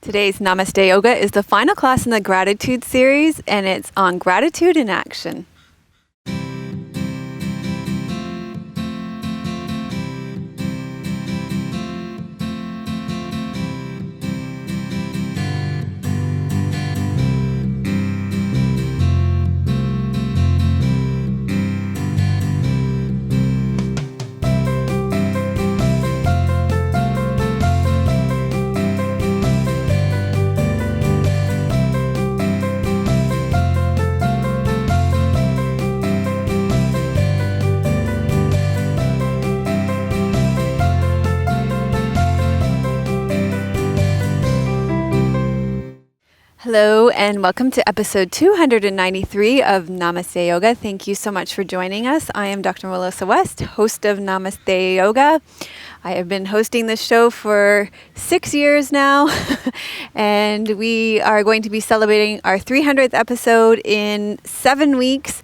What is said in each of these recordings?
Today's Namaste Yoga is the final class in the Gratitude series, and it's on gratitude in action. Hello and welcome to episode 293 of Namaste Yoga. Thank you so much for joining us. I am Dr. Melissa West, host of Namaste Yoga. I have been hosting this show for 6 years now, and we are going to be celebrating our 300th episode in 7 weeks.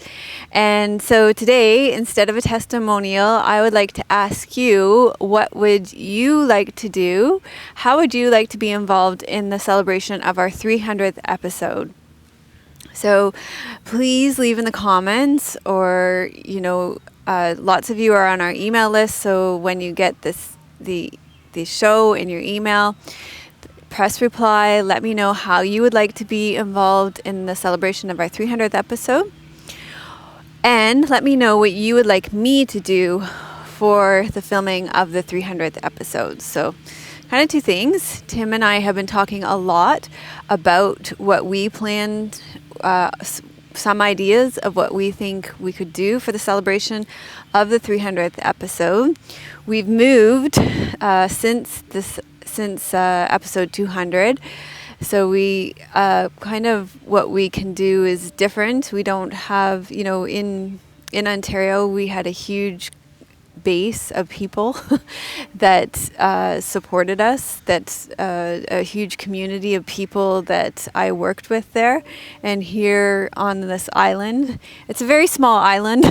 And so today, instead of a testimonial, I would like to ask you, what would you like to do? How would you like to be involved in the celebration of our 300th episode? So please leave in the comments, or, lots of you are on our email list. So when you get the show in your email, press reply, let me know how you would like to be involved in the celebration of our 300th episode. And let me know what you would like me to do for the filming of the 300th episode. So kind of two things. Tim and I have been talking a lot about what we planned, some ideas of what we think we could do for the celebration of the 300th episode. We've moved since episode 200. So we kind of what we can do is different. We don't have, in Ontario, we had a huge base of people that supported us. That's a huge community of people that I worked with there. And here on this island, it's a very small island,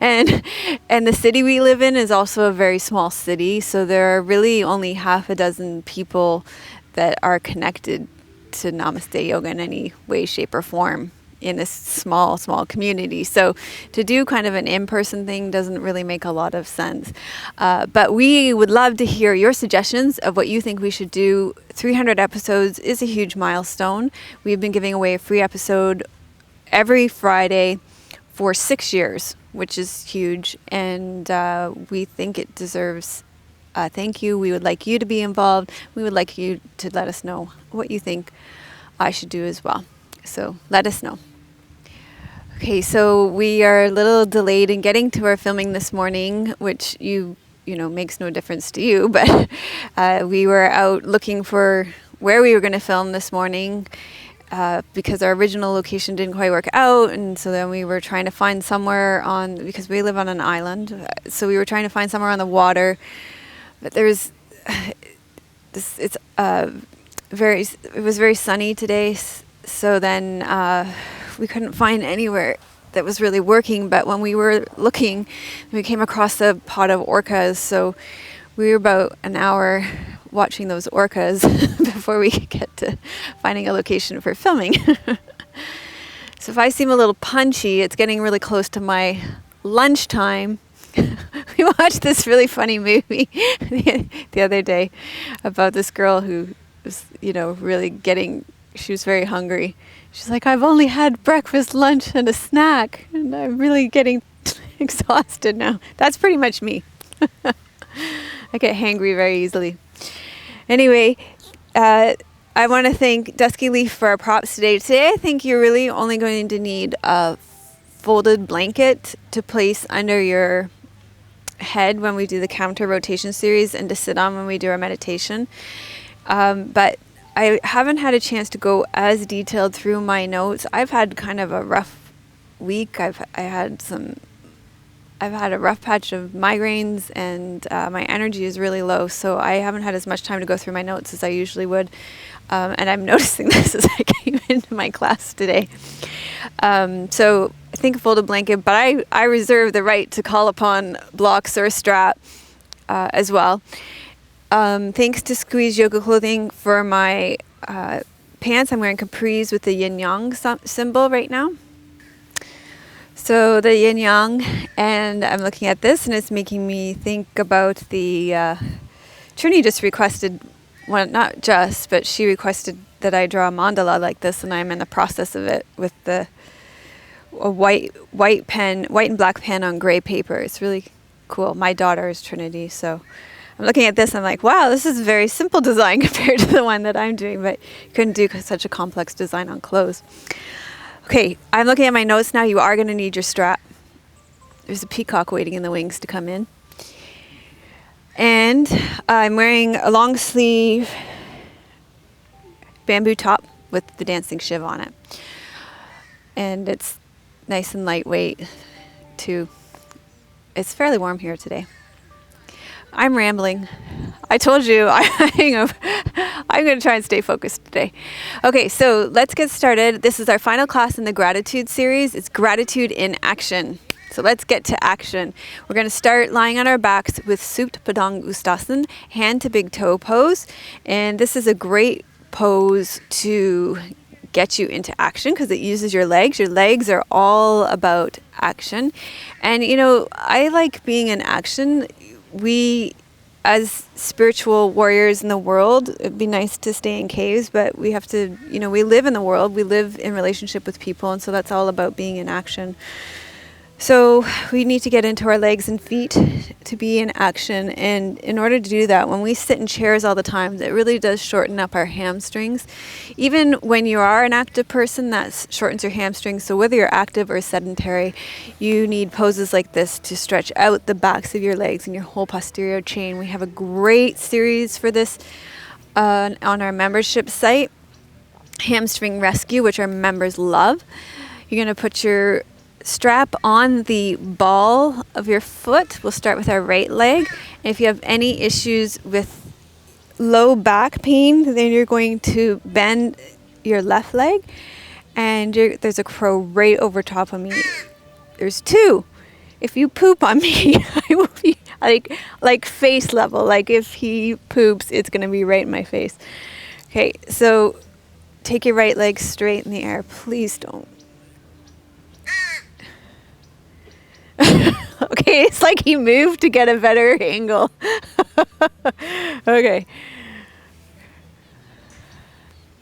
and the city we live in is also a very small city. So there are really only half a dozen people that are connected to Namaste Yoga in any way, shape, or form in this small community. So to do kind of an in-person thing doesn't really make a lot of sense. But we would love to hear your suggestions of what you think we should do. 300 episodes is a huge milestone. We've been giving away a free episode every Friday for 6 years, which is huge. And we think it deserves thank you. We would like you to be involved. We would like you to let us know what you think I should do as well. So let us know. Okay, so we are a little delayed in getting to our filming this morning, which makes no difference to you, but we were out looking for where we were going to film this morning because our original location didn't quite work out, and so then we were trying to find somewhere because we live on an island, so we were trying to find somewhere on the water. But it was very sunny today, so then we couldn't find anywhere that was really working. But when we were looking, we came across a pod of orcas, so we were about an hour watching those orcas before we could get to finding a location for filming. So if I seem a little punchy, it's getting really close to my lunchtime. We watched this really funny movie the other day about this girl who was, she was very hungry. She's like, I've only had breakfast, lunch, and a snack, and I'm really getting exhausted now. That's pretty much me. I get hangry very easily. Anyway, I want to thank Dusky Leaf for our props today. Today, I think you're really only going to need a folded blanket to place under your head when we do the counter rotation series, and to sit on when we do our meditation. But I haven't had a chance to go as detailed through my notes. I've had kind of a rough week. I've had a rough patch of migraines, and my energy is really low, so I haven't had as much time to go through my notes as I usually would. And I'm noticing this as I came into my class today. So I think a folded blanket, but I reserve the right to call upon blocks or a strap as well. Thanks to Squeeze Yoga Clothing for my pants. I'm wearing capris with the yin yang symbol right now. So the yin yang, and I'm looking at this and it's making me think about the Trini just requested, well, not just, but she requested that I draw a mandala like this, and I'm in the process of it with a white and black pen on gray paper. It's really cool. My daughter is Trinity, so I'm looking at this. I'm like, wow, this is a very simple design compared to the one that I'm doing, but you couldn't do such a complex design on clothes. Okay, I'm looking at my notes now. You are going to need your strap. There's a peacock waiting in the wings to come in. And I'm wearing a long sleeve bamboo top with the dancing shiv on it. And it's nice and lightweight too. It's fairly warm here today. I'm rambling. I told you I'm going to try and stay focused today. Okay, so let's get started. This is our final class in the gratitude series. It's gratitude in action. So let's get to action. We're going to start lying on our backs with Supta Padang Uttanasana, hand to big toe pose. And this is a great pose to get you into action because it uses your legs. Your legs are all about action. And, you know, I like being in action. We, as spiritual warriors in the world, it'd be nice to stay in caves, but we have to, you know, we live in the world. We live in relationship with people. And so that's all about being in action. So we need to get into our legs and feet to be in action. And in order to do that, when we sit in chairs all the time, that really does shorten up our hamstrings. Even when you are an active person, that shortens your hamstrings. So whether you're active or sedentary, you need poses like this to stretch out the backs of your legs and your whole posterior chain. We have a great series for this on our membership site, Hamstring Rescue, which our members love. You're going to put your strap on the ball of your foot. We'll start with our right leg. And if you have any issues with low back pain, then you're going to bend your left leg. And there's a crow right over top of me. There's two. If you poop on me, I will be like face level. Like if he poops, it's going to be right in my face. Okay, so take your right leg straight in the air. Please don't. Okay, it's like he moved to get a better angle. Okay.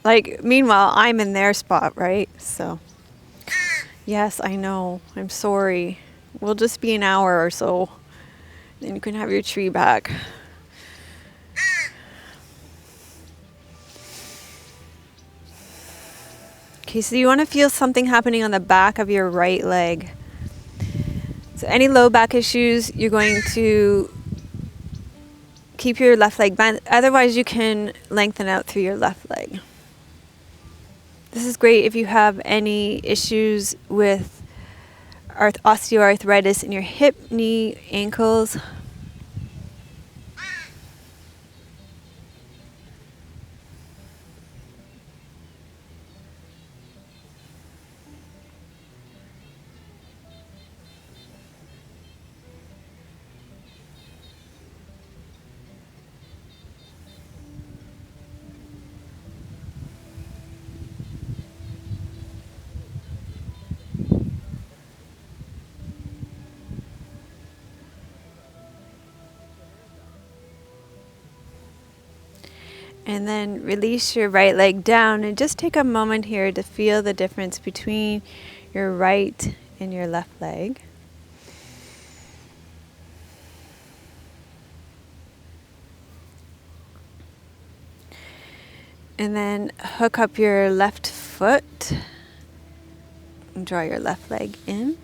Like, meanwhile, I'm in their spot, right? So, yes, I know. I'm sorry. We'll just be an hour or so. Then you can have your tree back. Okay, so you want to feel something happening on the back of your right leg. So any low back issues, you're going to keep your left leg bent. Otherwise, you can lengthen out through your left leg. This is great if you have any issues with osteoarthritis in your hip, knee, ankles. And then release your right leg down and just take a moment here to feel the difference between your right and your left leg. And then hook up your left foot and draw your left leg in.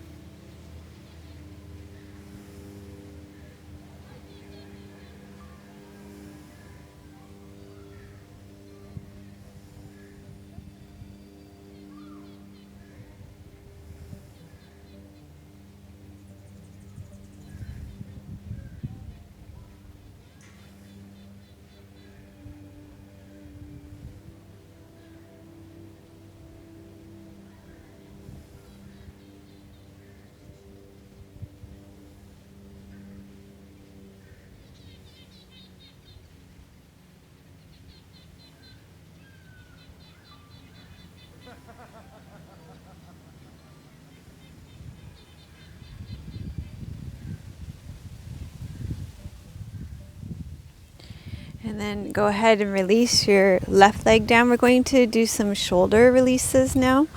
And then go ahead and release your left leg down. We're going to do some shoulder releases now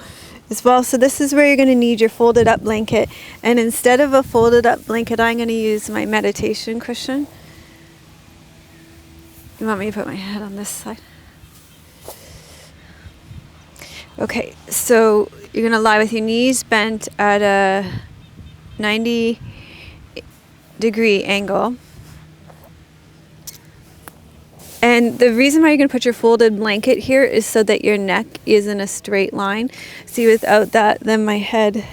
as well. So this is where you're going to need your folded up blanket. And instead of a folded up blanket, I'm going to use my meditation cushion. You want me to put my head on this side? Okay, so you're going to lie with your knees bent at a 90-degree angle. And the reason why you're going to put your folded blanket here is so that your neck is in a straight line. See, without that, then my head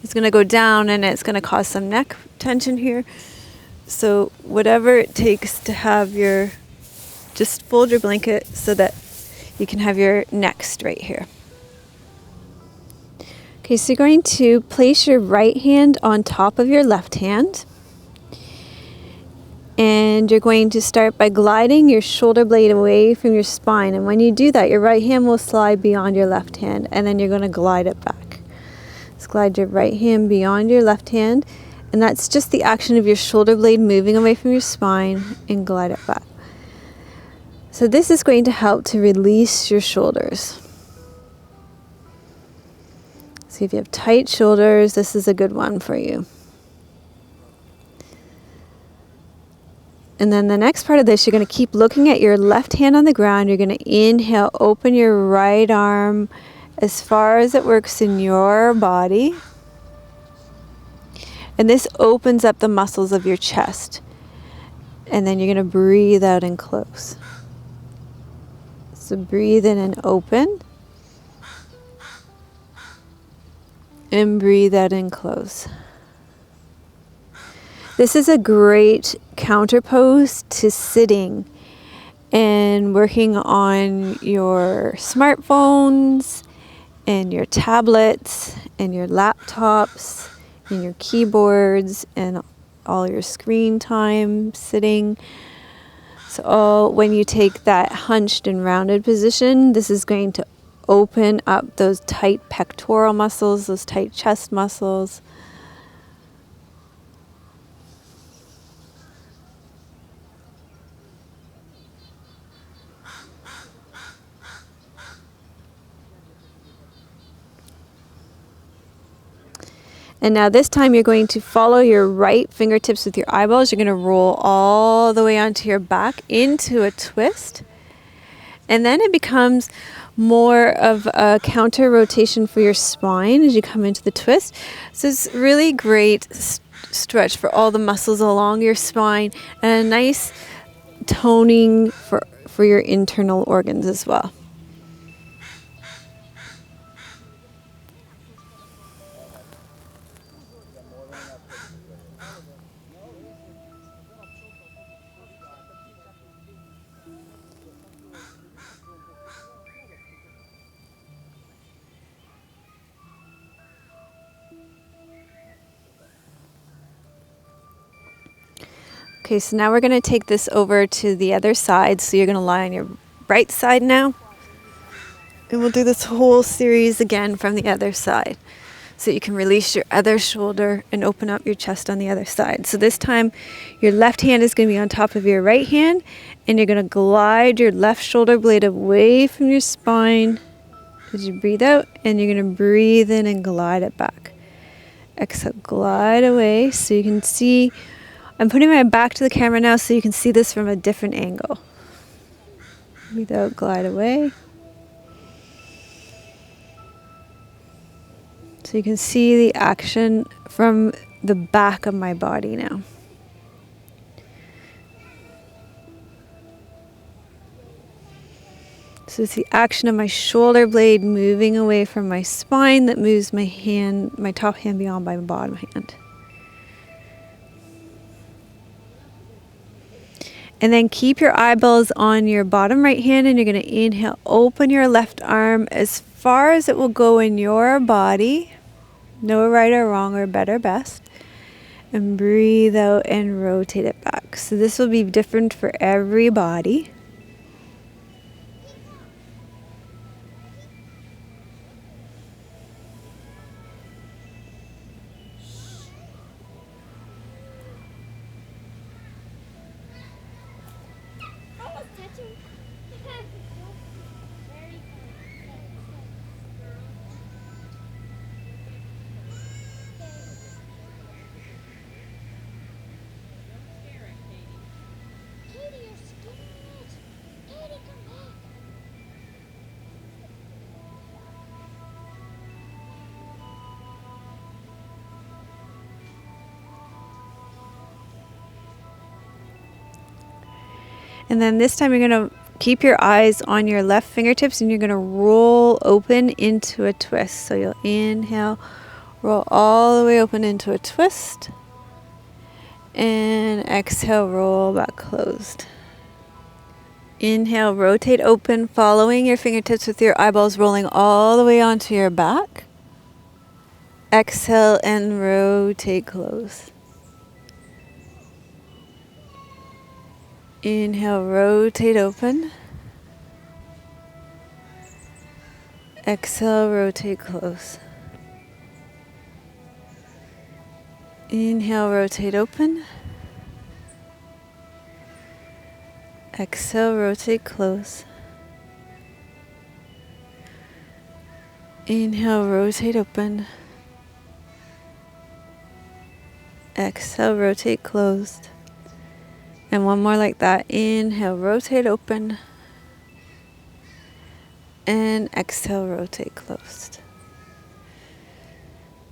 is going to go down and it's going to cause some neck tension here. So whatever it takes to have just fold your blanket so that you can have your neck straight here. Okay, so you're going to place your right hand on top of your left hand. And you're going to start by gliding your shoulder blade away from your spine. And when you do that, your right hand will slide beyond your left hand. And then you're going to glide it back. So glide your right hand beyond your left hand. And that's just the action of your shoulder blade moving away from your spine and glide it back. So this is going to help to release your shoulders. So if you have tight shoulders, this is a good one for you. And then the next part of this, you're going to keep looking at your left hand on the ground. You're going to inhale, open your right arm as far as it works in your body. And this opens up the muscles of your chest. And then you're going to breathe out and close. So breathe in and open. And breathe out and close. This is a great counterpose to sitting and working on your smartphones and your tablets and your laptops and your keyboards and all your screen time sitting. So when you take that hunched and rounded position, this is going to open up those tight pectoral muscles, those tight chest muscles. And now this time you're going to follow your right fingertips with your eyeballs. You're going to roll all the way onto your back into a twist. And then it becomes more of a counter rotation for your spine as you come into the twist. So it's really great stretch for all the muscles along your spine and a nice toning for your internal organs as well. Okay, so now we're going to take this over to the other side. So you're going to lie on your right side now. And we'll do this whole series again from the other side. So you can release your other shoulder and open up your chest on the other side. So this time, your left hand is going to be on top of your right hand. And you're going to glide your left shoulder blade away from your spine as you breathe out. And you're going to breathe in and glide it back. Exhale, glide away so you can see. I'm putting my back to the camera now so you can see this from a different angle. Breathe out, glide away. So you can see the action from the back of my body now. So it's the action of my shoulder blade moving away from my spine that moves my hand, my top hand beyond my bottom hand. And then keep your eyeballs on your bottom right hand and you're going to inhale, open your left arm as far as it will go in your body. No right or wrong or better, best. And breathe out and rotate it back. So this will be different for every body. And then this time you're going to keep your eyes on your left fingertips and you're going to roll open into a twist. So you'll inhale, roll all the way open into a twist, and exhale, roll back closed. Inhale, rotate open, following your fingertips with your eyeballs rolling all the way onto your back. Exhale and rotate close. Inhale, rotate open. Exhale, rotate close. Inhale, rotate open. Exhale, rotate close. Inhale, rotate open. Exhale, rotate closed. And one more like that. Inhale, rotate open. And exhale, rotate closed.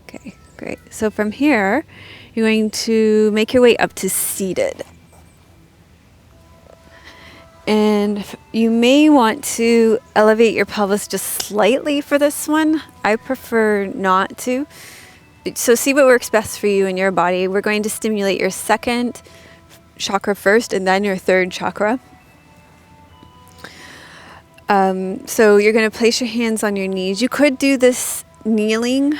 Okay, great. So from here, you're going to make your way up to seated. And you may want to elevate your pelvis just slightly for this one. I prefer not to. So see what works best for you and your body. We're going to stimulate your second chakra first and then your third chakra. So you're going to place your hands on your knees. You could do this kneeling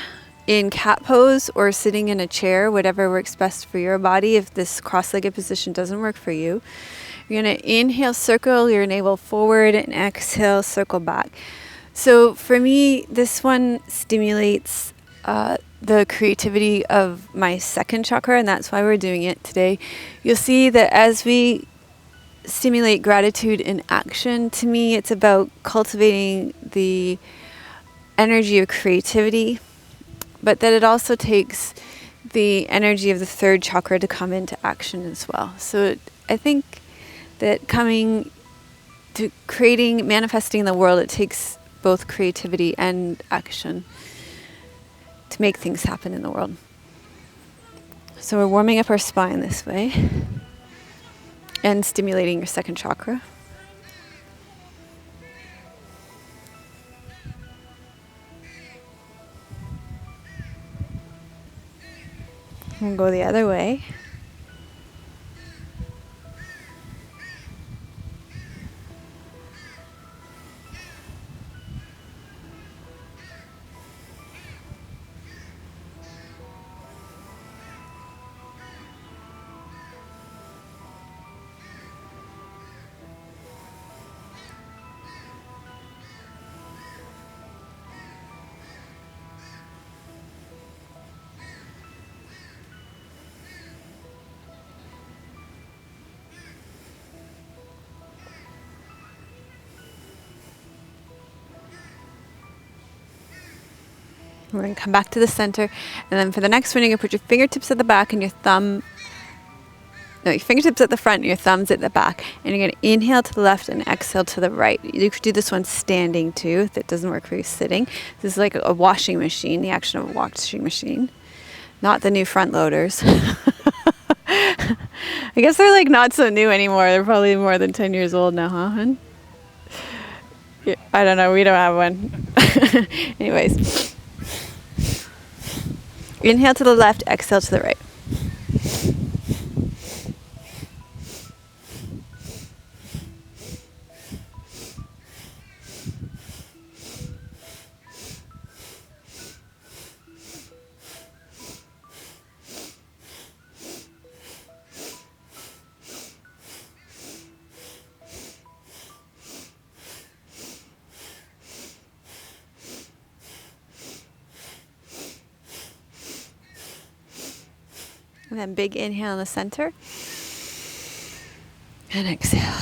in cat pose or sitting in a chair, whatever works best for your body. If this cross-legged position doesn't work for you, you're going to inhale, circle your navel forward, and exhale, circle back. So for me, this one stimulates the creativity of my second chakra, and that's why we're doing it today. You'll see that as we stimulate gratitude in action, to me, it's about cultivating the energy of creativity, but that it also takes the energy of the third chakra to come into action as well. So I think that coming to creating, manifesting in the world, it takes both creativity and action to make things happen in the world. So we're warming up our spine this way and stimulating your second chakra. And go the other way. We're going to come back to the center. And then for the next one, you're going to put your fingertips at the back and your fingertips at the front and your thumbs at the back. And you're going to inhale to the left and exhale to the right. You could do this one standing too, if it doesn't work for you sitting. This is like a washing machine, the action of a washing machine. Not the new front loaders. I guess they're like not so new anymore. They're probably more than 10 years old now, huh, hun? Yeah, I don't know. We don't have one. Anyways. Inhale to the left, exhale to the right. And then big inhale in the center. And exhale.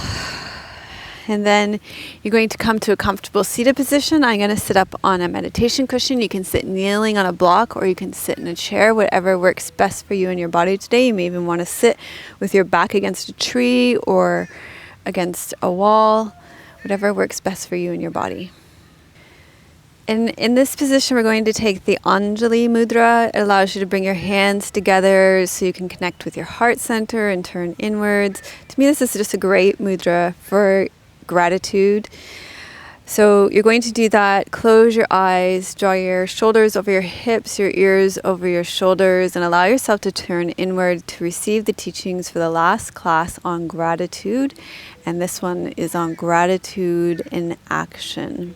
And then you're going to come to a comfortable seated position. I'm going to sit up on a meditation cushion. You can sit kneeling on a block, or you can sit in a chair, whatever works best for you and your body today. You may even want to sit with your back against a tree or against a wall, whatever works best for you and your body. And in this position, we're going to take the Anjali Mudra. It allows you to bring your hands together so you can connect with your heart center and turn inwards. To me, this is just a great mudra for gratitude. So you're going to do that. Close your eyes, draw your shoulders over your hips, your ears over your shoulders, and allow yourself to turn inward to receive the teachings for the last class on gratitude. And this one is on gratitude in action.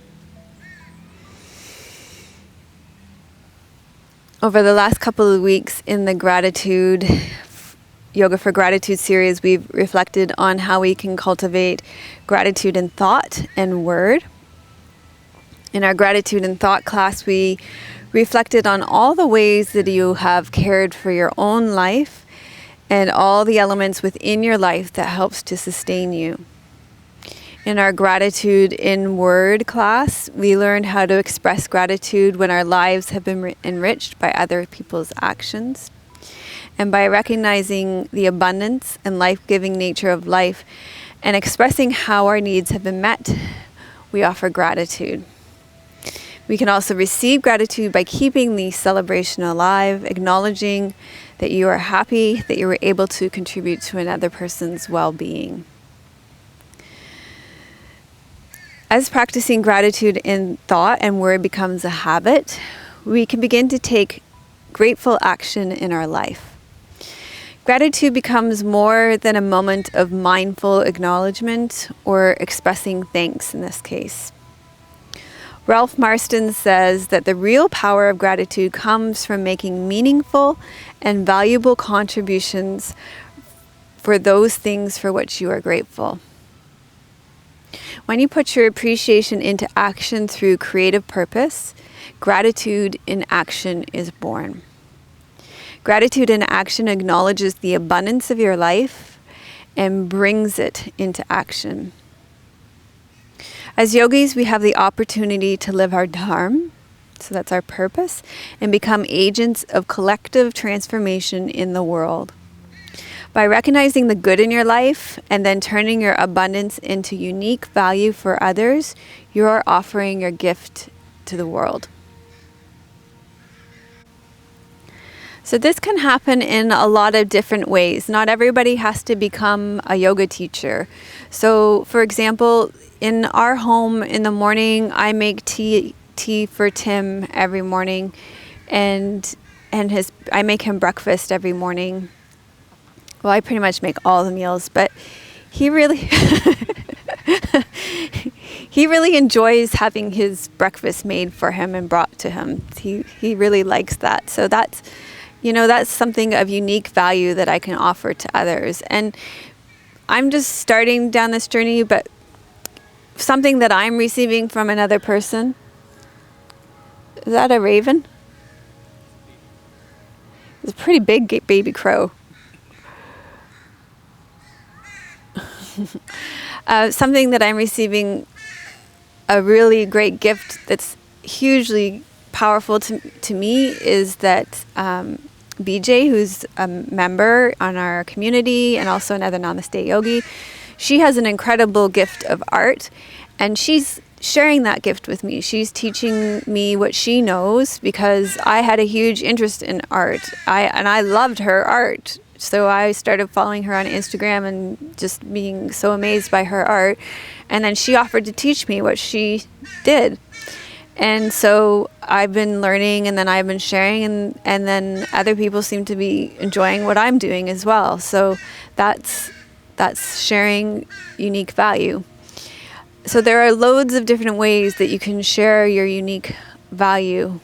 Over the last couple of weeks in the Gratitude Yoga for Gratitude series, we've reflected on how we can cultivate gratitude in thought and word. In our Gratitude in Thought class, we reflected on all the ways that you have cared for your own life and all the elements within your life that helps to sustain you. In our Gratitude in Word class, we learned how to express gratitude when our lives have been enriched by other people's actions. And by recognizing the abundance and life-giving nature of life and expressing how our needs have been met, we offer gratitude. We can also receive gratitude by keeping the celebration alive, acknowledging that you are happy that you were able to contribute to another person's well-being. As practicing gratitude in thought and word becomes a habit, we can begin to take grateful action in our life. Gratitude becomes more than a moment of mindful acknowledgement or expressing thanks in this case. Ralph Marston says that the real power of gratitude comes from making meaningful and valuable contributions for those things for which you are grateful. When you put your appreciation into action through creative purpose, gratitude in action is born. Gratitude in action acknowledges the abundance of your life and brings it into action. As yogis, we have the opportunity to live our dharma, so that's our purpose, and become agents of collective transformation in the world. By recognizing the good in your life and then turning your abundance into unique value for others, you are offering your gift to the world. So this can happen in a lot of different ways. Not everybody has to become a yoga teacher. So, for example, in our home in the morning, I make tea for Tim every morning, and I make him breakfast every morning. Well, I pretty much make all the meals, but he really he really enjoys having his breakfast made for him and brought to him. He really likes that. So that's something of unique value that I can offer to others. And I'm just starting down this journey, but something that I'm receiving from another person. Is that a raven? It's a pretty big baby crow. Something that I'm receiving, a really great gift that's hugely powerful to me, is that BJ, who's a member on our community and also another Namaste yogi, she has an incredible gift of art, and she's sharing that gift with me. She's teaching me what she knows because I had a huge interest in art. I loved her art. So I started following her on Instagram and just being so amazed by her art. And then she offered to teach me what she did. And so I've been learning, and then I've been sharing, and then other people seem to be enjoying what I'm doing as well. So that's sharing unique value. So there are loads of different ways that you can share your unique value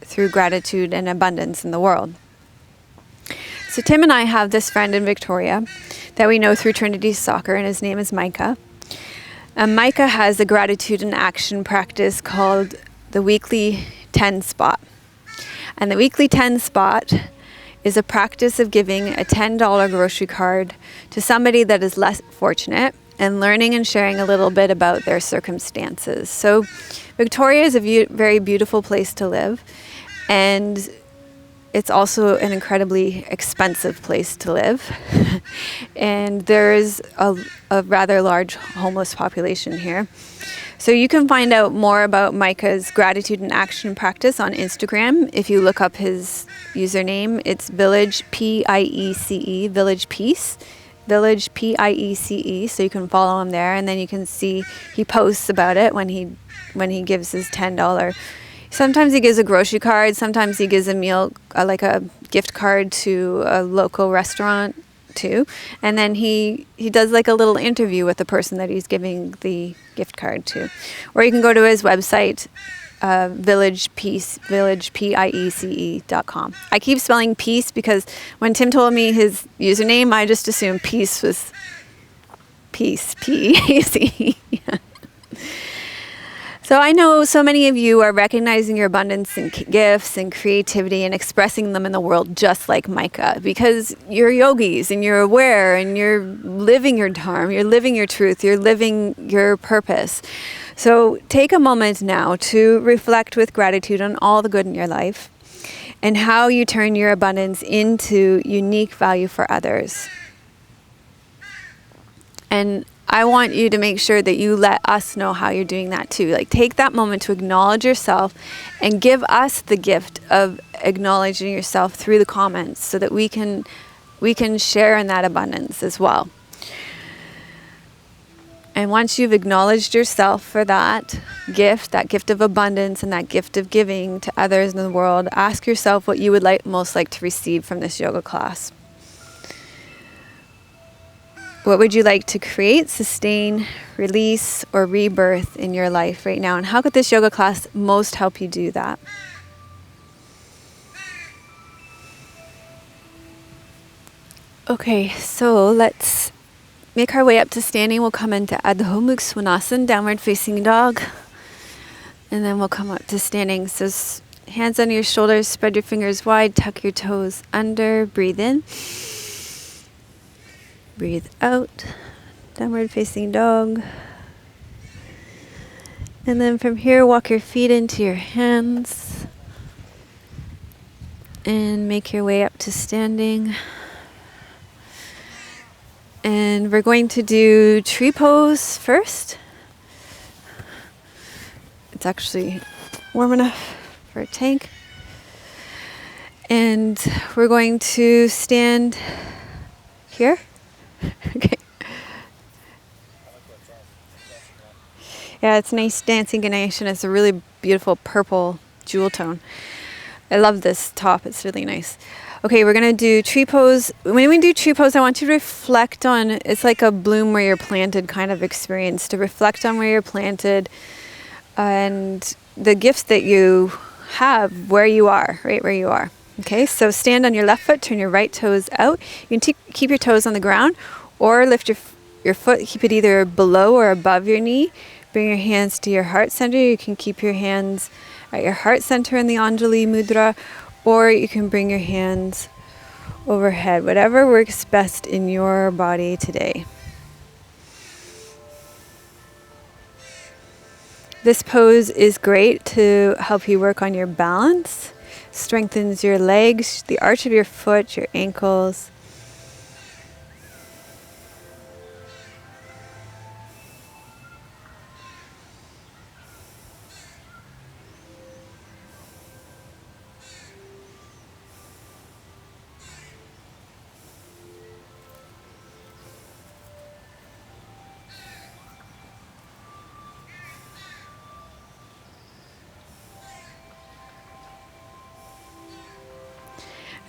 through gratitude and abundance in the world. So Tim and I have this friend in Victoria that we know through Trinity Soccer, and his name is Micah. Micah has a gratitude and action practice called the Weekly 10 Spot. And the Weekly 10 Spot is a practice of giving a $10 grocery card to somebody that is less fortunate. and learning and sharing a little bit about their circumstances. So Victoria is a very beautiful place to live, and it's also an incredibly expensive place to live. And there is a rather large homeless population here. So you can find out more about Micah's gratitude and action practice on Instagram. If you look up his username, it's Village Piece, Village Peace, Village Piece. So you can follow him there, and then you can see he posts about it when he gives his $10. Sometimes he gives a grocery card. Sometimes he gives a meal, like a gift card to a local restaurant too. And then he does like a little interview with the person that he's giving the gift card to. Or you can go to his website, villagepiece.com. I keep spelling peace because when Tim told me his username, I just assumed peace was peace, P-E-A-C. Yeah. So I know so many of you are recognizing your abundance and gifts and creativity and expressing them in the world just like Micah, because you're yogis and you're aware and you're living your dharma, you're living your truth, you're living your purpose. So take a moment now to reflect with gratitude on all the good in your life and how you turn your abundance into unique value for others. And I want you to make sure that you let us know how you're doing that too. Like, take that moment to acknowledge yourself and give us the gift of acknowledging yourself through the comments so that we can share in that abundance as well. And once you've acknowledged yourself for that gift of abundance and that gift of giving to others in the world, ask yourself what you would most like to receive from this yoga class. What would you like to create, sustain, release, or rebirth in your life right now? And how could this yoga class most help you do that? Okay, so let's make our way up to standing. We'll come into Adho Mukha Svanasana, downward facing dog. And then we'll come up to standing. So hands on your shoulders, spread your fingers wide, tuck your toes under, breathe in. Breathe out, downward facing dog. And then from here, walk your feet into your hands and make your way up to standing. And we're going to do tree pose first. It's actually warm enough for a tank. And we're going to stand here. Okay. Yeah, it's nice dancing Ganesh, and it's a really beautiful purple jewel tone. I love this top. It's really nice. Okay, we're going to do tree pose. When we do tree pose, I want you to reflect on, it's like a bloom where you're planted kind of experience, to reflect on where you're planted and the gifts that you have where you are, right where you are. Okay, so stand on your left foot, turn your right toes out. You can keep your toes on the ground or lift your foot, keep it either below or above your knee. Bring your hands to your heart center. You can keep your hands at your heart center in the Anjali Mudra, or you can bring your hands overhead, whatever works best in your body today. This pose is great to help you work on your balance. Strengthens your legs, the arch of your foot, your ankles.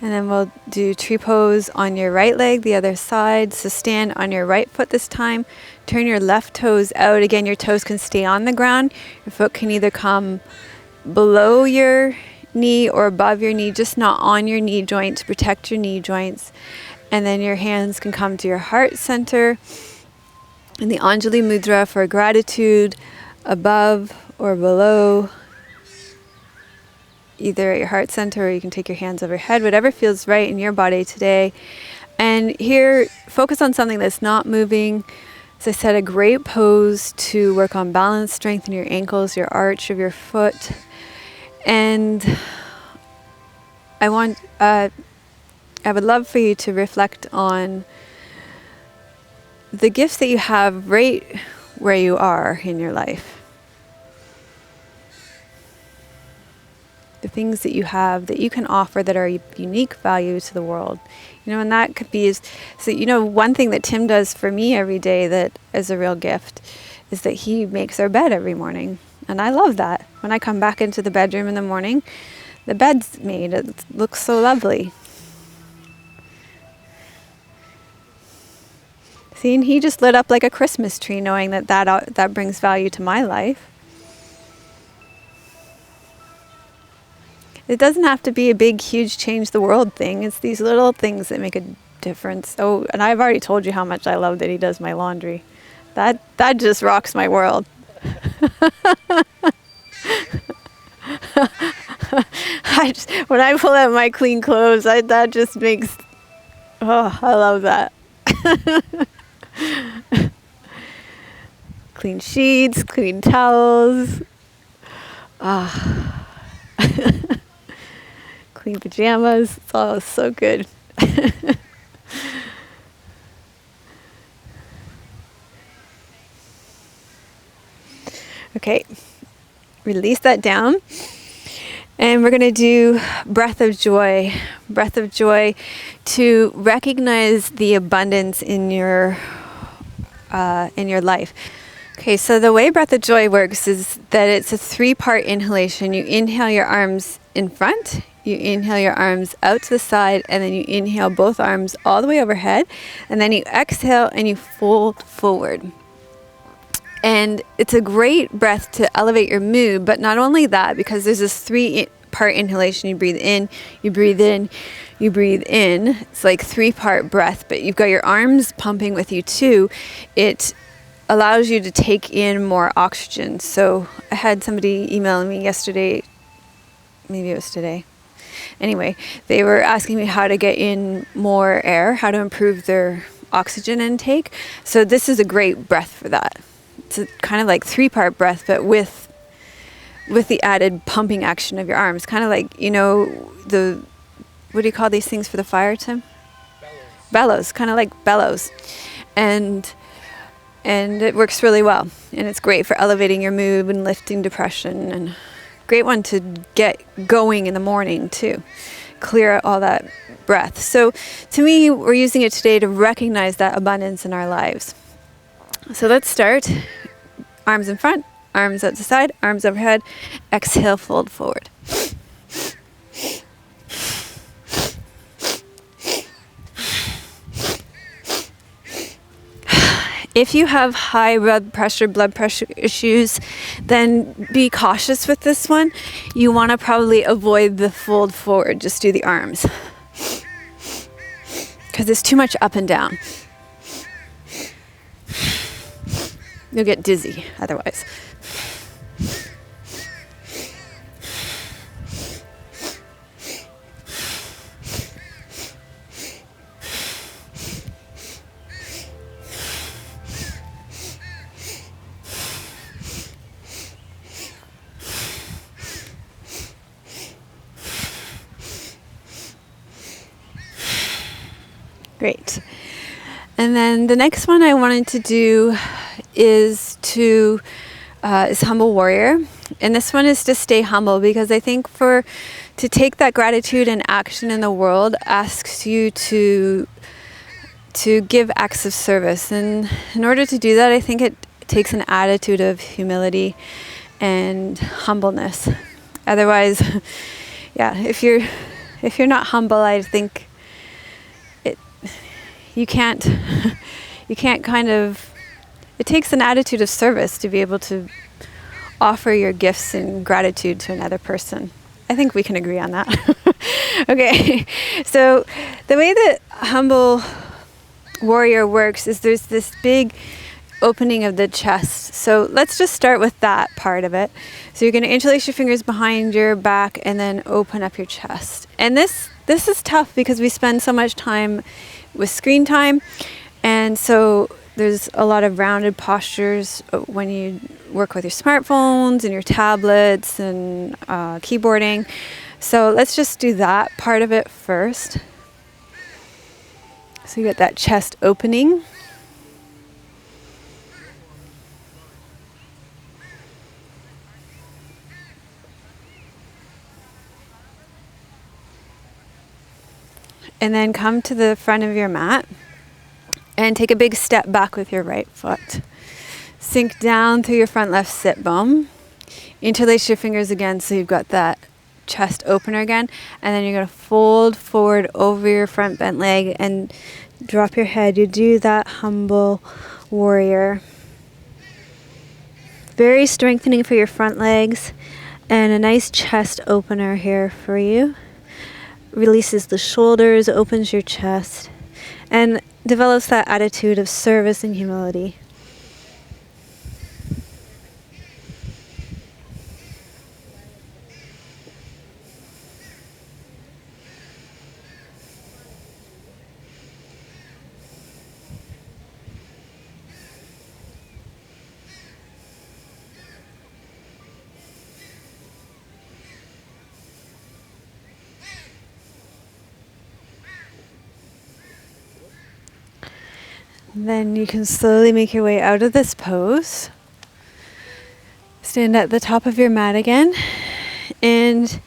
And then we'll do tree pose on your right leg, the other side. So stand on your right foot this time. Turn your left toes out. Again, your toes can stay on the ground. Your foot can either come below your knee or above your knee, just not on your knee joint, to protect your knee joints. And then your hands can come to your heart center in the Anjali Mudra for gratitude, above or below, either at your heart center, or you can take your hands overhead, whatever feels right in your body today. And here, focus on something that's not moving, as I said, a great pose to work on balance, strengthen your ankles, your arch of your foot. And I would love for you to reflect on the gifts that you have right where you are in your life. The things that you have that you can offer that are unique value to the world. And that could be one thing that Tim does for me every day that is a real gift is that he makes our bed every morning. And I love that. When I come back into the bedroom in the morning, the bed's made. It looks so lovely. See, and he just lit up like a Christmas tree knowing that brings value to my life. It doesn't have to be a big, huge change the world thing. It's these little things that make a difference. Oh, and I've already told you how much I love that he does my laundry. That just rocks my world. When I pull out my clean clothes, that just makes, I love that. Clean sheets, clean towels. Clean pajamas. It's all so good. Okay, release that down. And we're going to do breath of joy. Breath of joy to recognize the abundance in your life. Okay, so the way breath of joy works is that it's a 3-part inhalation. You inhale your arms in front, you inhale your arms out to the side, and then you inhale both arms all the way overhead, and then you exhale and you fold forward. And it's a great breath to elevate your mood, but not only that, because there's this 3-part inhalation. You breathe in, you breathe in, you breathe in. It's like 3-part breath, but you've got your arms pumping with you too. It allows you to take in more oxygen. So I had somebody emailing me yesterday, maybe it was today. Anyway, they were asking me how to get in more air, how to improve their oxygen intake. So this is a great breath for that. It's a kind of like 3-part breath, but with the added pumping action of your arms. Kind of like, what do you call these things for the fire, Tim? Bellows. Kind of like bellows. And it works really well. And it's great for elevating your mood and lifting depression. And great one to get going in the morning too. Clear out all that breath. So to me, we're using it today to recognize that abundance in our lives. So let's start. Arms in front, arms out to side, arms overhead. Exhale, fold forward. If you have high blood pressure issues, then be cautious with this one. You want to probably avoid the fold forward. Just do the arms. Because it's too much up and down. You'll get dizzy otherwise. Great. And then the next one I wanted to do is humble warrior. And this one is to stay humble, because I think to take that gratitude and action in the world asks you to give acts of service. And in order to do that, I think it takes an attitude of humility and humbleness. Otherwise, if you're not humble, I think you can't it takes an attitude of service to be able to offer your gifts and gratitude to another person. I think we can agree on that. Okay, so the way that humble warrior works is there's this big opening of the chest. So let's just start with that part of it. So you're going to interlace your fingers behind your back and then open up your chest. And this is tough because we spend so much time with screen time. And so there's a lot of rounded postures when you work with your smartphones and your tablets and keyboarding. So let's just do that part of it first. So you get that chest opening. And then come to the front of your mat and take a big step back with your right foot. Sink down through your front left sit bone. Interlace your fingers again so you've got that chest opener again. And then you're going to fold forward over your front bent leg and drop your head. You do that humble warrior. Very strengthening for your front legs. And a nice chest opener here for you. Releases the shoulders, opens your chest, and develops that attitude of service and humility. Then you can slowly make your way out of this pose. Stand at the top of your mat again, and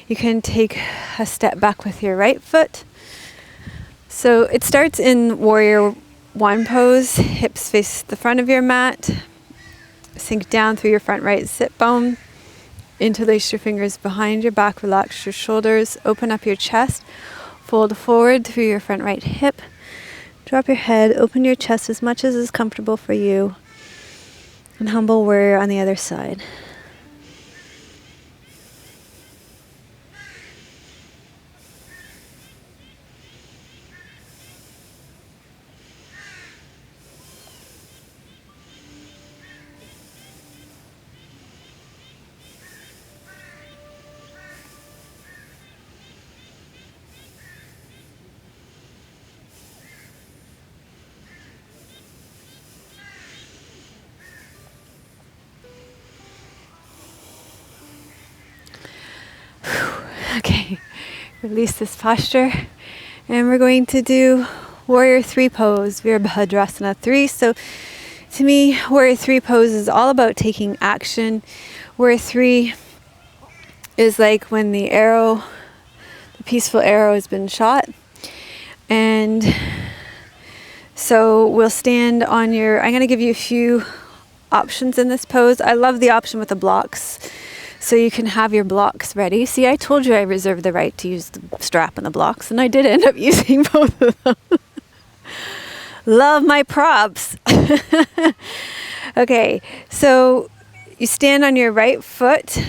you can take a step back with your right foot. So it starts in warrior one pose, hips face the front of your mat, sink down through your front right sit bone, interlace your fingers behind your back, relax your shoulders, open up your chest, fold forward through your front right hip. Drop your head, open your chest as much as is comfortable for you, and humble warrior on the other side. Okay, release this posture, and we're going to do warrior 3 pose, Virabhadrasana 3. So to me, warrior 3 pose is all about taking action. Warrior 3 is like when the peaceful arrow has been shot. And so we'll stand on I'm going to give you a few options in this pose. I love the option with the blocks. So you can have your blocks ready. See, I told you I reserved the right to use the strap and the blocks, and I did end up using both of them. Love my props. Okay, so you stand on your right foot,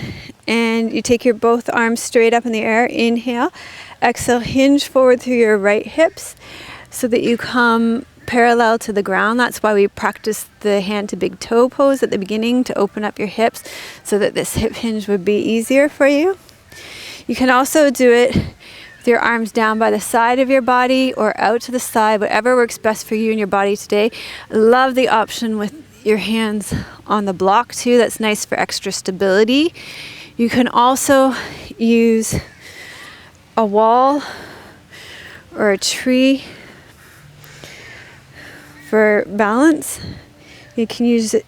and you take your both arms straight up in the air. Inhale. Exhale, hinge forward through your right hips so that you come parallel to the ground. That's why we practice the hand to big toe pose at the beginning, to open up your hips so that this hip hinge would be easier for you. You can also do it with your arms down by the side of your body or out to the side, whatever works best for you and your body today. I love the option with your hands on the block too. That's nice for extra stability. You can also use a wall or a tree for balance. You can use it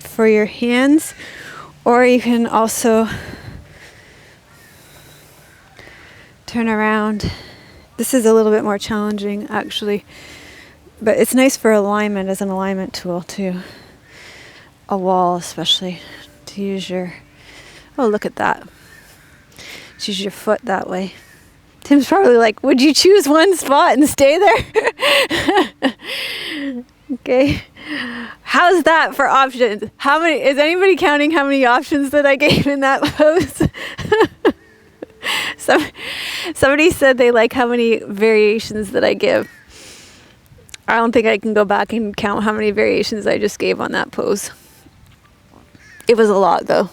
for your hands, or you can also turn around. This is a little bit more challenging actually, but it's nice for alignment as an alignment tool too. A wall especially, to use look at that. To use your foot that way. Tim's probably like, would you choose one spot and stay there? Okay. How's that for options? Is anybody counting how many options that I gave in that pose? Somebody said they like how many variations that I give. I don't think I can go back and count how many variations I just gave on that pose. It was a lot though.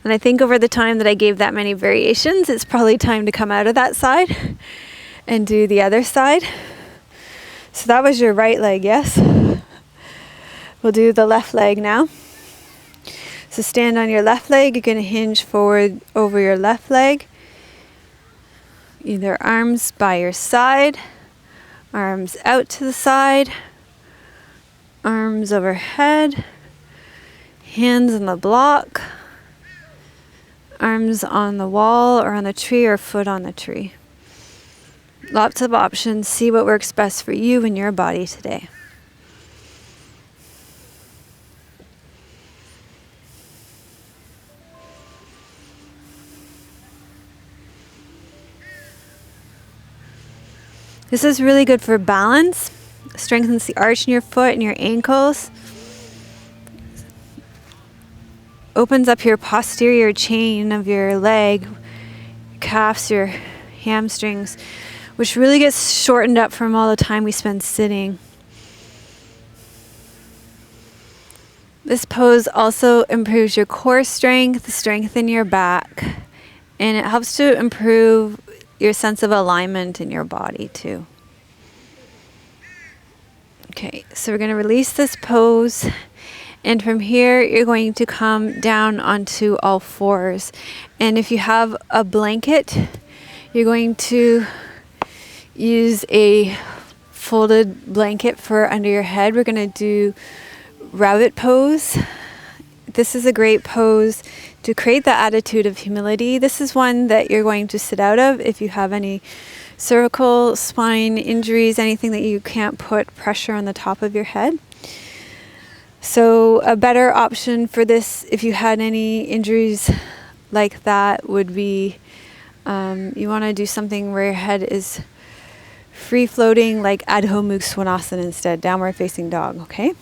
And I think over the time that I gave that many variations, it's probably time to come out of that side And do the other side. So that was your right leg, yes? We'll do the left leg now. So stand on your left leg. You're going to hinge forward over your left leg. Either arms by your side, arms out to the side, arms overhead, hands on the block, arms on the wall or on the tree or foot on the tree. Lots of options. See what works best for you and your body today. This is really good for balance. Strengthens the arch in your foot and your ankles. Opens up your posterior chain of your leg, calves, your hamstrings, which really gets shortened up from all the time we spend sitting. This pose also improves your core strength, strength in your back, and it helps to improve your sense of alignment in your body too. Okay, so we're going to release this pose, and from here you're going to come down onto all fours. And if you have a blanket, you're going to use a folded blanket for under your head. We're going to do rabbit pose. This is a great pose to create the attitude of humility. This is one that you're going to sit out of if you have any cervical, spine injuries, anything that you can't put pressure on the top of your head. So a better option for this, if you had any injuries like that, would be you want to do something where your head is free floating, like Adho Mukha Svanasana instead, downward facing dog, okay?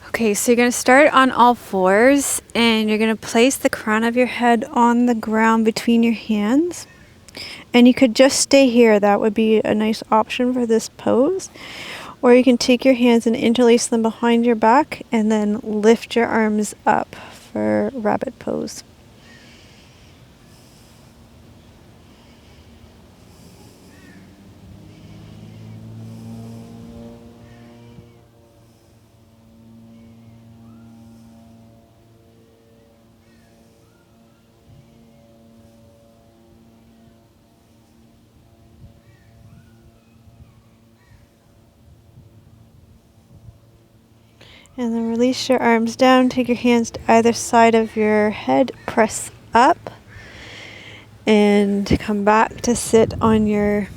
Okay, so you're going to start on all fours, and you're going to place the crown of your head on the ground between your hands. And you could just stay here. That would be a nice option for this pose. Or you can take your hands and interlace them behind your back and then lift your arms up for rabbit pose. And then release your arms down, take your hands to either side of your head, press up, and come back to sit on your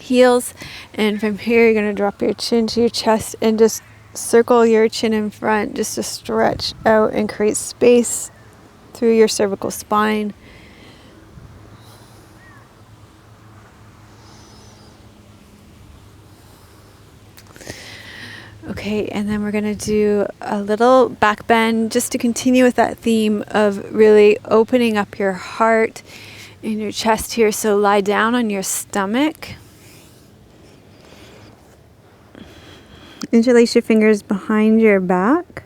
heels. And from here, you're going to drop your chin to your chest and just circle your chin in front, just to stretch out and create space through your cervical spine. Okay, and then we're going to do a little back bend just to continue with that theme of really opening up your heart and your chest here. So lie down on your stomach. Interlace your fingers behind your back.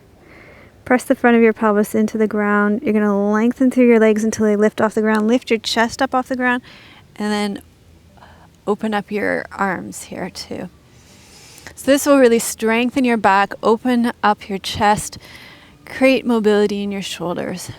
Press the front of your pelvis into the ground. You're going to lengthen through your legs until they lift off the ground. Lift your chest up off the ground, and then open up your arms here too. So this will really strengthen your back, open up your chest, create mobility in your shoulders.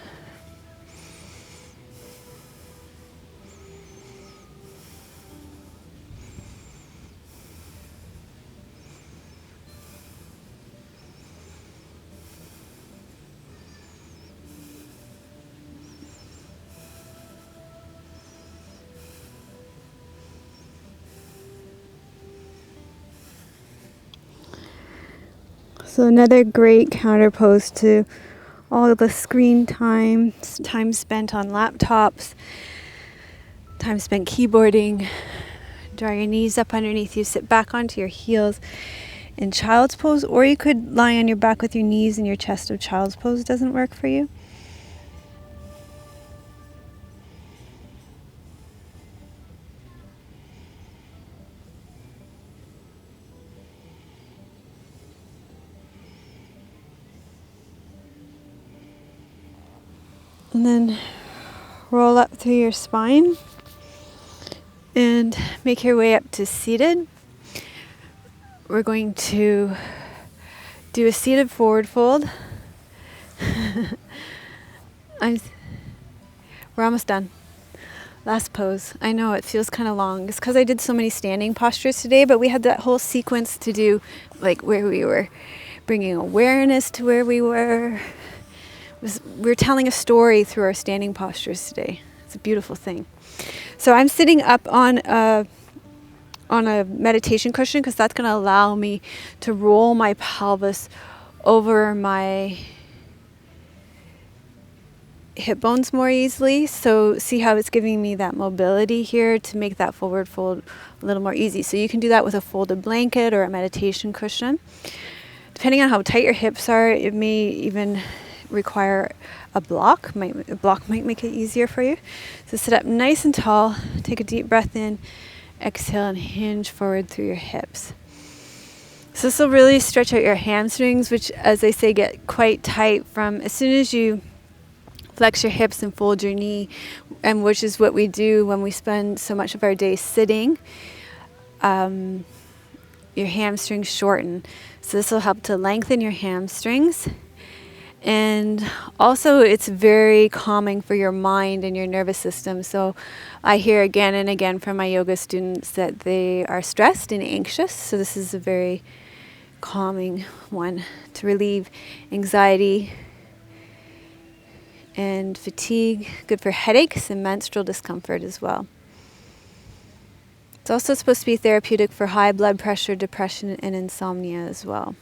So another great counter pose to all the screen time spent on laptops, time spent keyboarding. Draw your knees up underneath you, sit back onto your heels in child's pose, or you could lie on your back with your knees in your chest if child's pose doesn't work for you. And then roll up through your spine. And make your way up to seated. We're going to do a seated forward fold. We're almost done. Last pose. I know it feels kind of long. It's because I did so many standing postures today, but we had that whole sequence to do, like where we were bringing awareness to where we were. We're telling a story through our standing postures today. It's a beautiful thing. So I'm sitting up on a meditation cushion because that's going to allow me to roll my pelvis over my hip bones more easily. So see how it's giving me that mobility here to make that forward fold a little more easy. So you can do that with a folded blanket or a meditation cushion. Depending on how tight your hips are, it may even require a block. A block might make it easier for you. So sit up nice and tall, take a deep breath in, exhale and hinge forward through your hips. So this will really stretch out your hamstrings, which, as I say, get quite tight from as soon as you flex your hips and fold your knee, and which is what we do when we spend so much of our day sitting. Your hamstrings shorten. So this will help to lengthen your hamstrings. And also it's very calming for your mind and your nervous system. So I hear again and again from my yoga students that they are stressed and anxious. So this is a very calming one to relieve anxiety and fatigue. Good for headaches and menstrual discomfort as well. It's also supposed to be therapeutic for high blood pressure, depression, and insomnia as well.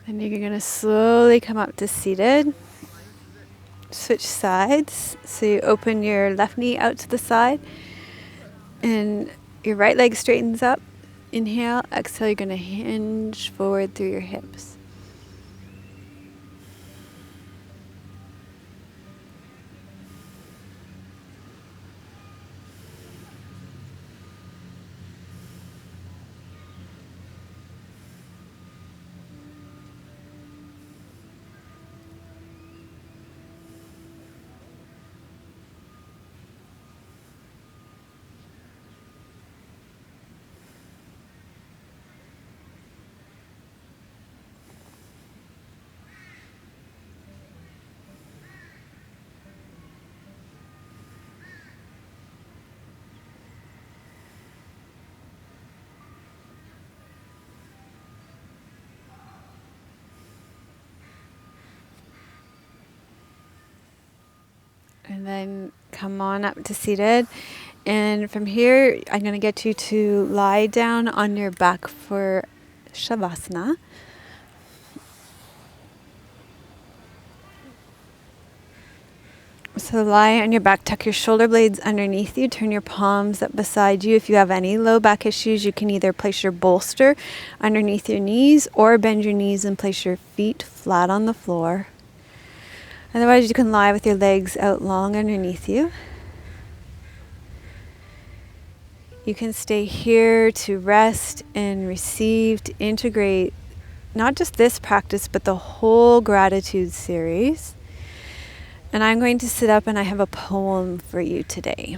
And you're going to slowly come up to seated. Switch sides. So you open your left knee out to the side. And your right leg straightens up. Inhale. Exhale. You're going to hinge forward through your hips. And then come on up to seated. And from here, I'm going to get you to lie down on your back for Shavasana. So lie on your back, tuck your shoulder blades underneath you, turn your palms up beside you. If you have any low back issues, you can either place your bolster underneath your knees or bend your knees and place your feet flat on the floor. Otherwise, you can lie with your legs out long underneath you. You can stay here to rest and receive, to integrate not just this practice, but the whole gratitude series. And I'm going to sit up and I have a poem for you today.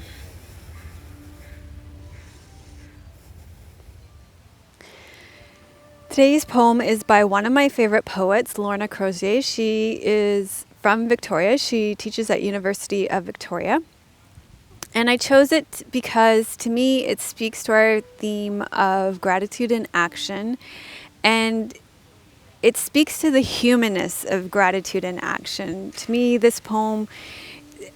Today's poem is by one of my favorite poets, Lorna Crozier. She is from Victoria. She teaches at University of Victoria. And I chose it because to me it speaks to our theme of gratitude in action. And it speaks to the humanness of gratitude in action. To me, this poem,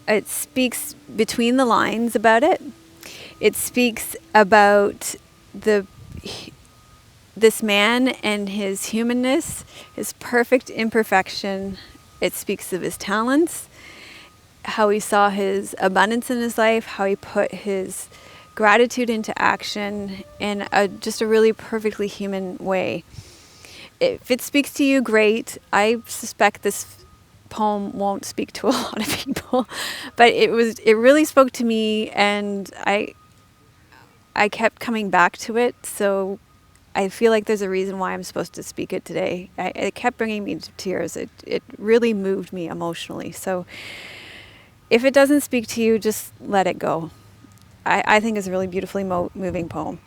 it speaks between the lines about it. It speaks about this man and his humanness, his perfect imperfection. It speaks of his talents, how he saw his abundance in his life, how he put his gratitude into action in just a really perfectly human way. if it speaks to you, great. I suspect this poem won't speak to a lot of people, but it really spoke to me, and I kept coming back to it. So I feel like there's a reason why I'm supposed to speak it today. It kept bringing me to tears. It really moved me emotionally. So if it doesn't speak to you, just let it go. I think it's a really beautifully moving poem.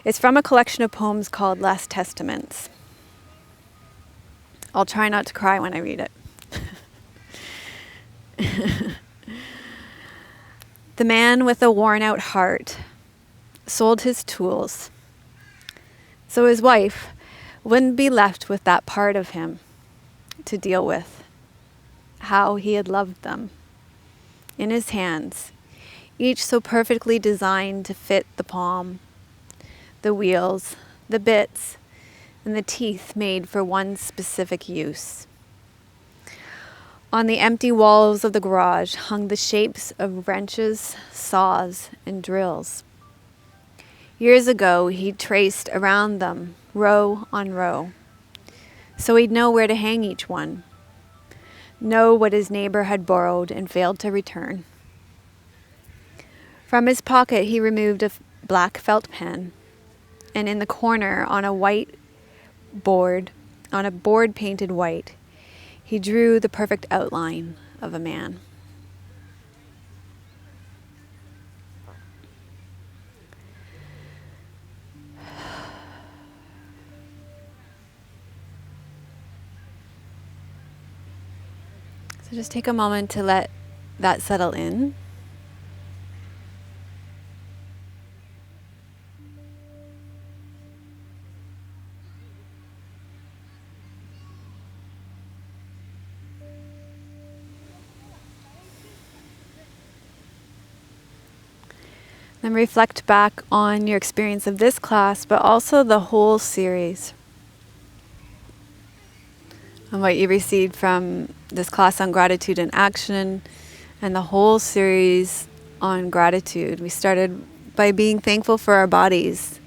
It's from a collection of poems called Last Testaments. I'll try not to cry when I read it. The man with a worn-out heart sold his tools, so his wife wouldn't be left with that part of him to deal with, how he had loved them, in his hands, each so perfectly designed to fit the palm, the wheels, the bits, and the teeth made for one specific use. On the empty walls of the garage hung the shapes of wrenches, saws, and drills. Years ago, he'd traced around them, row on row, so he'd know where to hang each one, know what his neighbor had borrowed and failed to return. From his pocket, he removed a black felt pen, and in the corner, on a board painted white, he drew the perfect outline of a man. So just take a moment to let that settle in. Then reflect back on your experience of this class, but also the whole series, and what you received from this class on gratitude and action, and the whole series on gratitude. We started by being thankful for our bodies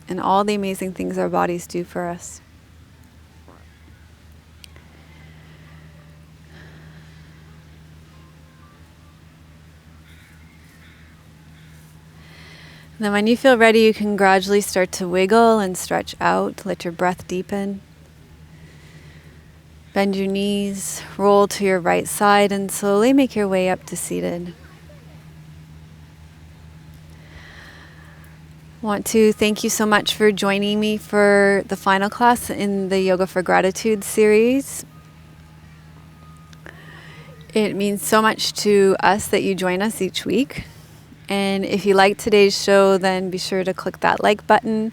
and all the amazing things our bodies do for us. Then when you feel ready, you can gradually start to wiggle and stretch out. Let your breath deepen. Bend your knees, roll to your right side, and slowly make your way up to seated. I want to thank you so much for joining me for the final class in the Yoga for Gratitude series. It means so much to us that you join us each week. And if you liked today's show, then be sure to click that like button.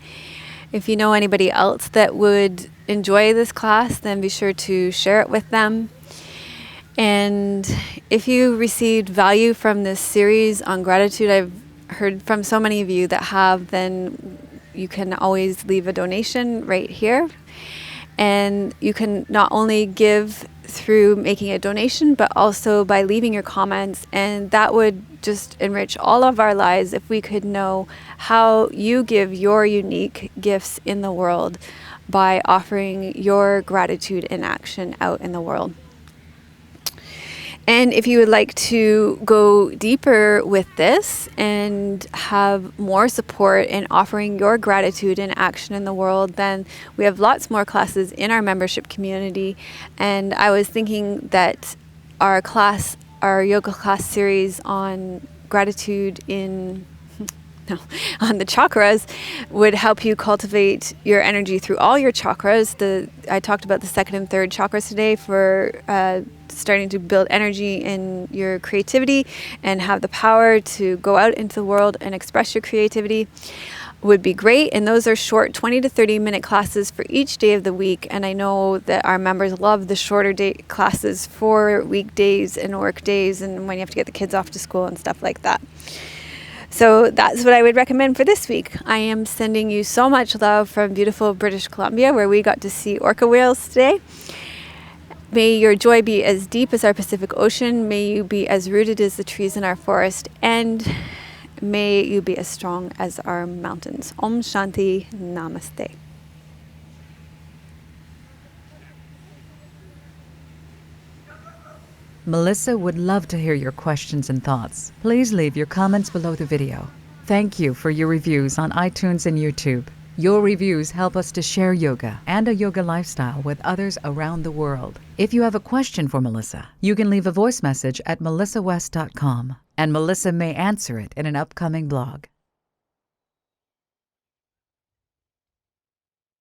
If you know anybody else that would enjoy this class, then be sure to share it with them. And if you received value from this series on gratitude, I've heard from so many of you that have, then you can always leave a donation right here. And you can not only give through making a donation, but also by leaving your comments. And that would just enrich all of our lives if we could know how you give your unique gifts in the world by offering your gratitude in action out in the world. And if you would like to go deeper with this and have more support in offering your gratitude in action in the world, then we have lots more classes in our membership community. And I was thinking that our yoga class series on gratitude on the chakras would help you cultivate your energy through all your chakras. I talked about the second and third chakras today for starting to build energy in your creativity and have the power to go out into the world and express your creativity would be great. And those are short 20 to 30 minute classes for each day of the week. And I know that our members love the shorter day classes for weekdays and work days and when you have to get the kids off to school and stuff like that. So that's what I would recommend for this week. I am sending you so much love from beautiful British Columbia, where we got to see orca whales today. May your joy be as deep as our Pacific Ocean. May you be as rooted as the trees in our forest. And may you be as strong as our mountains. Om Shanti. Namaste. Melissa would love to hear your questions and thoughts. Please leave your comments below the video. Thank you for your reviews on iTunes and YouTube. Your reviews help us to share yoga and a yoga lifestyle with others around the world. If you have a question for Melissa, you can leave a voice message at melissawest.com, and Melissa may answer it in an upcoming blog.